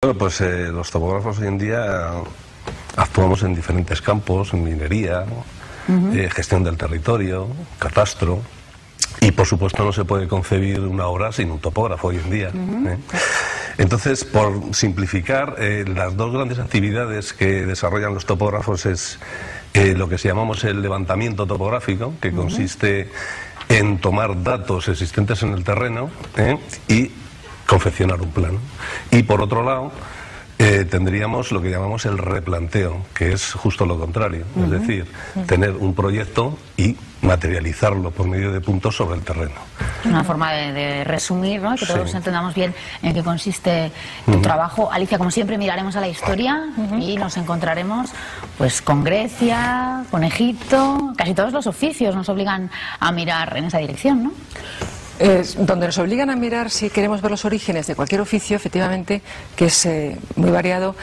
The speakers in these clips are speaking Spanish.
Bueno, pues los topógrafos hoy en día actuamos en diferentes campos, en minería, gestión del territorio, catastro, y por supuesto no se puede concebir una obra sin un topógrafo hoy en día. Entonces, por simplificar, las dos grandes actividades que desarrollan los topógrafos es lo que llamamos el levantamiento topográfico, que consiste en tomar datos existentes en el terreno y confeccionar un plano. Y por otro lado, tendríamos lo que llamamos el replanteo, que es justo lo contrario, es decir, tener un proyecto y materializarlo por medio de puntos sobre el terreno. Es una forma de resumir, ¿no? Que todos entendamos bien en qué consiste tu trabajo. Alicia, como siempre, miraremos a la historia y nos encontraremos pues con Grecia, con Egipto. Casi todos los oficios nos obligan a mirar en esa dirección, ¿no? Donde nos obligan a mirar, si queremos ver los orígenes de cualquier oficio, efectivamente, que es muy variado,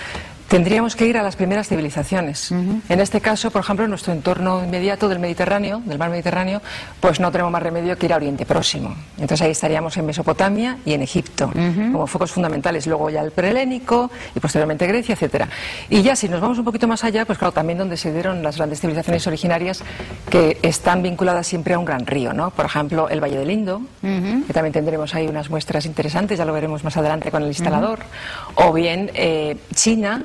tendríamos que ir a las primeras civilizaciones. En este caso, por ejemplo, en nuestro entorno inmediato del Mediterráneo, del mar Mediterráneo, pues no tenemos más remedio que ir a Oriente Próximo. Entonces ahí estaríamos en Mesopotamia y en Egipto, como focos fundamentales. Luego ya el prehelénico y posteriormente Grecia, etcétera. Y ya si nos vamos un poquito más allá, pues claro, también donde se dieron las grandes civilizaciones originarias que están vinculadas siempre a un gran río, ¿no? Por ejemplo, el Valle del Indo, que también tendremos ahí unas muestras interesantes, ya lo veremos más adelante con el instalador. O bien China,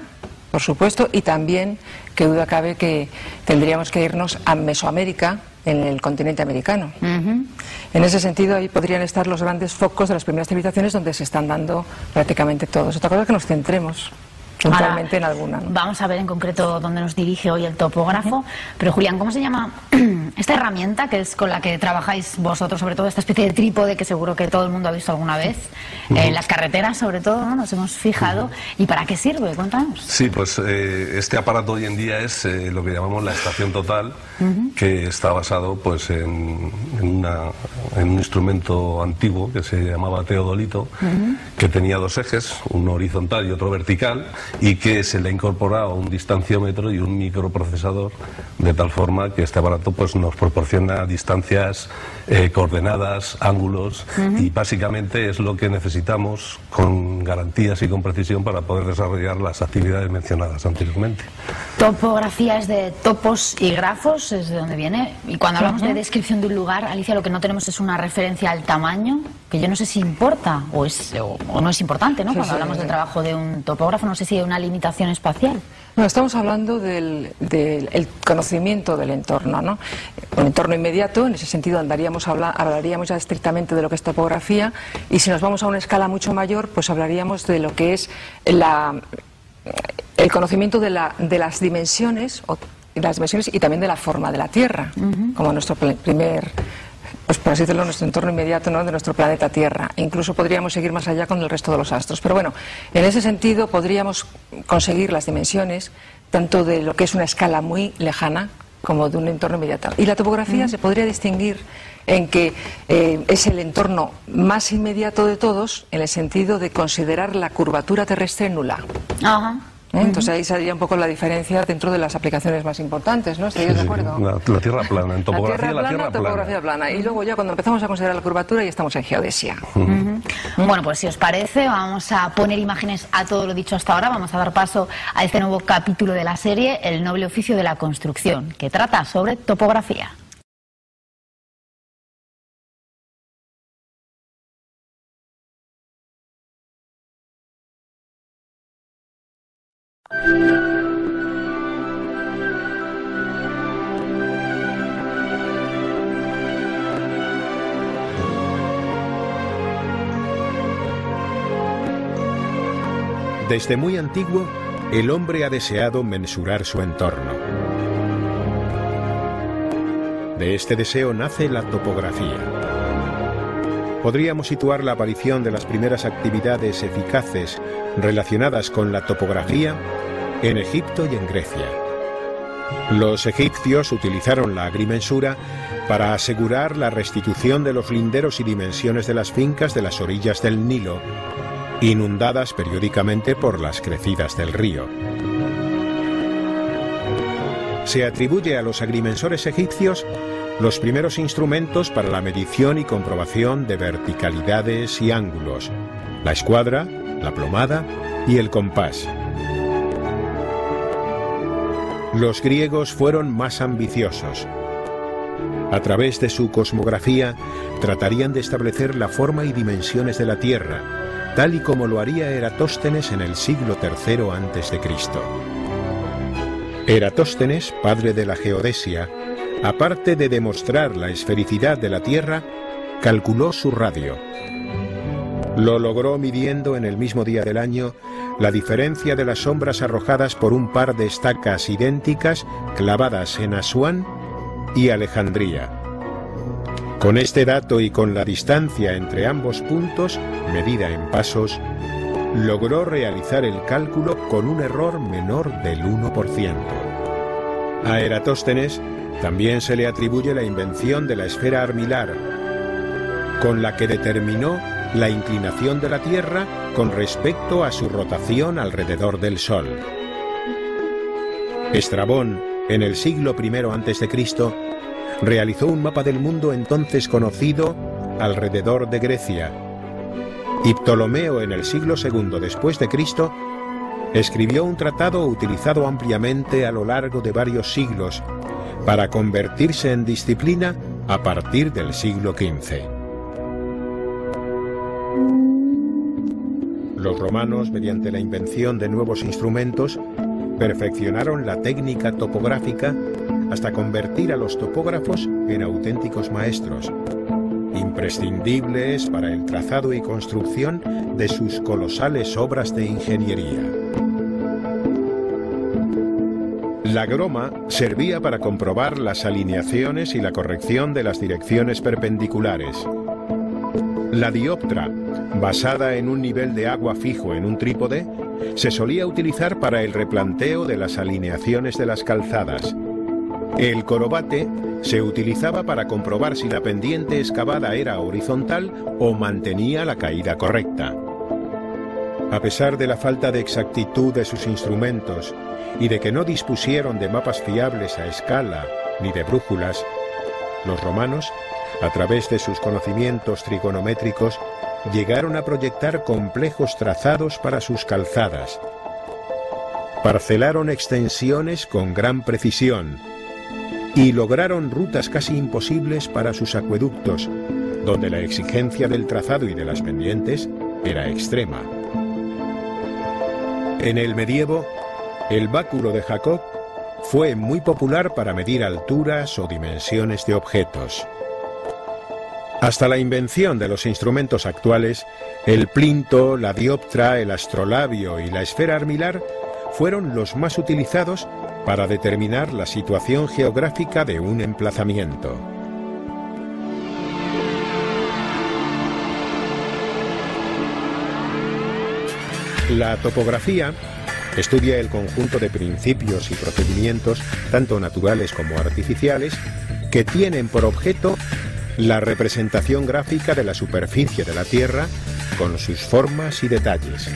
por supuesto, y también, que duda cabe, que tendríamos que irnos a Mesoamérica, en el continente americano. En ese sentido, ahí podrían estar los grandes focos de las primeras civilizaciones donde se están dando prácticamente todos. Otra cosa es que nos centremos puntualmente en alguna, ¿no? Vamos a ver en concreto dónde nos dirige hoy el topógrafo. Pero Julián, ¿cómo se llama esta herramienta que es con la que trabajáis vosotros, sobre todo esta especie de trípode que seguro que todo el mundo ha visto alguna vez, en las carreteras sobre todo, ¿no? Nos hemos fijado. ¿Y para qué sirve? Cuéntanos. Sí, pues este aparato hoy en día es lo que llamamos la estación total, que está basado pues en un instrumento antiguo que se llamaba teodolito, que tenía dos ejes, uno horizontal y otro vertical, y que se le ha incorporado un distanciómetro y un microprocesador, de tal forma que este aparato pues nos proporciona distancias, coordenadas, ángulos, y básicamente es lo que necesitamos con garantías y con precisión para poder desarrollar las actividades mencionadas anteriormente. Topografía es de topos y grafos, es de donde viene. Y cuando hablamos de descripción de un lugar, Alicia, lo que no tenemos es una referencia al tamaño, que yo no sé si importa o no es importante, ¿no? Cuando hablamos del trabajo de un topógrafo, no sé si hay una limitación espacial. No, estamos hablando del conocimiento del entorno, ¿no? Un entorno inmediato, en ese sentido hablaríamos ya estrictamente de lo que es topografía, y si nos vamos a una escala mucho mayor, pues hablaríamos de lo que es el conocimiento de las dimensiones, y también de la forma de la Tierra, como nuestro primer, pues por así decirlo, nuestro entorno inmediato, ¿no?, de nuestro planeta Tierra. Incluso podríamos seguir más allá con el resto de los astros. Pero bueno, en ese sentido podríamos conseguir las dimensiones tanto de lo que es una escala muy lejana como de un entorno inmediato. Y la topografía se podría distinguir en que es el entorno más inmediato de todos, en el sentido de considerar la curvatura terrestre nula. Entonces ahí saldría un poco la diferencia dentro de las aplicaciones más importantes, ¿no? ¿Estarías de acuerdo? La Tierra plana, en topografía la Tierra plana. Topografía plana. Y luego ya cuando empezamos a considerar la curvatura ya estamos en geodesia. Bueno, pues si os parece, vamos a poner imágenes a todo lo dicho hasta ahora. Vamos a dar paso a este nuevo capítulo de la serie, El noble oficio de la construcción, que trata sobre topografía. Desde muy antiguo, el hombre ha deseado mensurar su entorno. De este deseo nace la topografía. Podríamos situar la aparición de las primeras actividades eficaces relacionadas con la topografía en Egipto y en Grecia. Los egipcios utilizaron la agrimensura para asegurar la restitución de los linderos y dimensiones de las fincas de las orillas del Nilo, inundadas periódicamente por las crecidas del río. Se atribuye a los agrimensores egipcios los primeros instrumentos para la medición y comprobación de verticalidades y ángulos: la escuadra, la plomada y el compás. Los griegos fueron más ambiciosos. A través de su cosmografía tratarían de establecer la forma y dimensiones de la Tierra, tal y como lo haría Eratóstenes en el siglo III a.C. Eratóstenes, padre de la geodesia, aparte de demostrar la esfericidad de la Tierra, calculó su radio. Lo logró midiendo en el mismo día del año la diferencia de las sombras arrojadas por un par de estacas idénticas clavadas en Asuán y Alejandría. Con este dato y con la distancia entre ambos puntos, medida en pasos, logró realizar el cálculo con un error menor del 1%. A Eratóstenes también se le atribuye la invención de la esfera armilar, con la que determinó la inclinación de la Tierra con respecto a su rotación alrededor del Sol. Estrabón, en el siglo I a.C., realizó un mapa del mundo entonces conocido alrededor de Grecia, y Ptolomeo, en el siglo II después de Cristo, escribió un tratado utilizado ampliamente a lo largo de varios siglos para convertirse en disciplina a partir del siglo XV. Los romanos, mediante la invención de nuevos instrumentos, perfeccionaron la técnica topográfica hasta convertir a los topógrafos en auténticos maestros, imprescindibles para el trazado y construcción de sus colosales obras de ingeniería. La groma servía para comprobar las alineaciones y la corrección de las direcciones perpendiculares. La dioptra, basada en un nivel de agua fijo en un trípode, se solía utilizar para el replanteo de las alineaciones de las calzadas. El corobate se utilizaba para comprobar si la pendiente excavada era horizontal o mantenía la caída correcta. A pesar de la falta de exactitud de sus instrumentos y de que no dispusieron de mapas fiables a escala ni de brújulas, los romanos, a través de sus conocimientos trigonométricos, llegaron a proyectar complejos trazados para sus calzadas. Parcelaron extensiones con gran precisión y lograron rutas casi imposibles para sus acueductos, donde la exigencia del trazado y de las pendientes era extrema. En el medievo, el báculo de Jacob fue muy popular para medir alturas o dimensiones de objetos. Hasta la invención de los instrumentos actuales, el plinto, la dioptra, el astrolabio y la esfera armilar fueron los más utilizados para determinar la situación geográfica de un emplazamiento. La topografía estudia el conjunto de principios y procedimientos, tanto naturales como artificiales, que tienen por objeto la representación gráfica de la superficie de la Tierra con sus formas y detalles.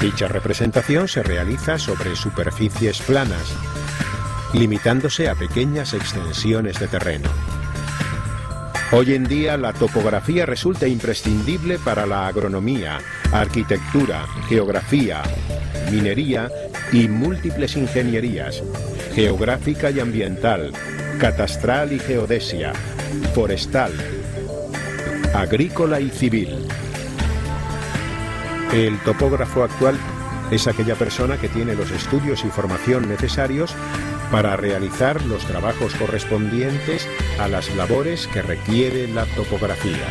Dicha representación se realiza sobre superficies planas, limitándose a pequeñas extensiones de terreno. Hoy en día la topografía resulta imprescindible para la agronomía, arquitectura, geografía, minería y múltiples ingenierías, geográfica y ambiental, catastral y geodesia, forestal, agrícola y civil. El topógrafo actual es aquella persona que tiene los estudios y formación necesarios para realizar los trabajos correspondientes a las labores que requiere la topografía.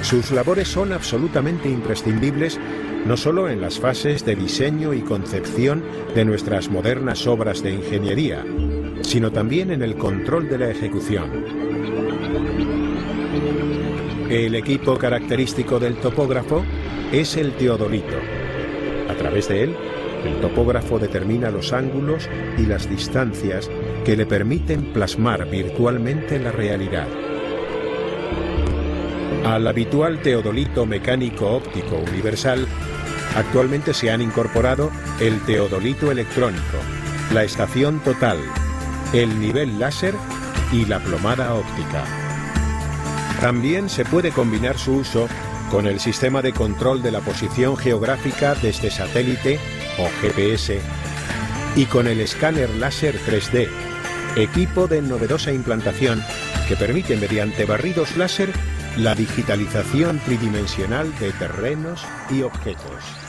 Sus labores son absolutamente imprescindibles no solo en las fases de diseño y concepción de nuestras modernas obras de ingeniería, sino también en el control de la ejecución. El equipo característico del topógrafo es el teodolito. A través de él, el topógrafo determina los ángulos y las distancias que le permiten plasmar virtualmente la realidad. Al habitual teodolito mecánico óptico universal, actualmente se han incorporado el teodolito electrónico, la estación total, el nivel láser y la plomada óptica. También se puede combinar su uso con el sistema de control de la posición geográfica desde satélite o GPS y con el escáner láser 3D, equipo de novedosa implantación que permite mediante barridos láser la digitalización tridimensional de terrenos y objetos.